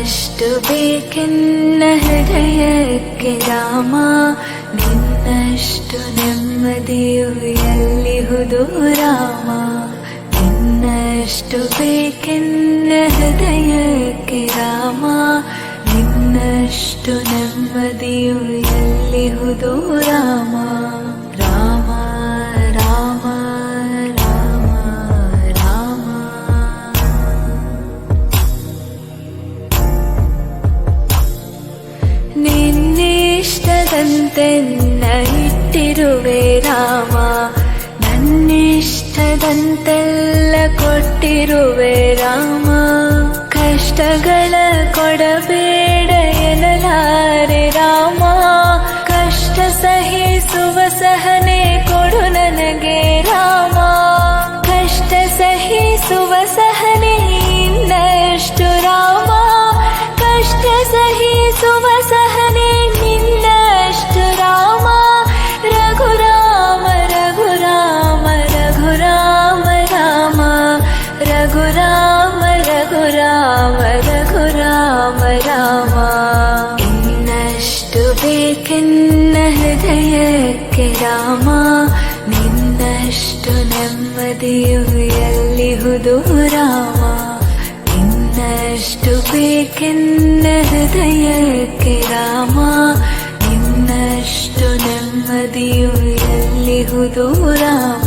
ಇನ್ನಷ್ಟು ಬೇಕೆನ್ನ ಹೃದಯಕ್ಕೆ ರಾಮ, ನಿನ್ನಷ್ಟು ನೆಮ್ಮದಿಯು ಎಲ್ಲಿಹುದು ರಾಮ. ಇನ್ನಷ್ಟು ಬೇಕೆನ್ನ ಹೃದಯಕ್ಕೆ ರಾಮ, ನಿನ್ನಷ್ಟು ನೆಮ್ಮದಿಯು ಎಲ್ಲಿಹುದು ರಾಮ. ರಾಮ ರಾಮ ರಾಮ ರಾಮ. ನಿನ್ನಿಷ್ಟದಂತೆನ್ನ ಇಟ್ಟಿರುವೆ ರಾಮ, ನನ್ನಿಷ್ಟದಂತೆಲ್ಲ ಕೊಟ್ಟಿರುವೆ ರಾಮ. ಕಷ್ಟಗಳ ಕೊಡಬೇಡ ಎನ್ನಲಾರೆ ರಾಮ, ಕಷ್ಟ ಸಹಿಸುವ ಸಹನೆ ಕೊಡು ನನಗೆ ರಾಮ. ಕಷ್ಟ ಸಹಿಸುವ ಸಹನೆ ಇನ್ನಷ್ಟು ರಾಮ, ಕಷ್ಟ ಸಹಿಸುವ ಸಹನೆ ನಿನ್ನಷ್ಟು ರಾಮ. ರಘುರಾಮ ರಘುರಾಮ ರಘುರಾಮ ರಾಮ, ರಘುರಾಮ ರಘುರಾಮ ರಘುರಾಮ ರಾಮ. ಇನ್ನಷ್ಟು ಬೇಕೆನ್ನ ಹೃದಯಕ್ಕೆ ರಾಮ, ನಿನ್ನಷ್ಟು ನೆಮ್ಮದಿಯು ಎಲ್ಲಿಹುದು ರಾಮ. ಇನ್ನಷ್ಟು ಬೇಕೆನ್ನ ಹೃದಯಕ್ಕೆ ರಾಮ, ನಿನ್ನಷ್ಟು ನೆಮ್ಮದಿಯು ಎಲ್ಲಿಹುದು ರಾಮ.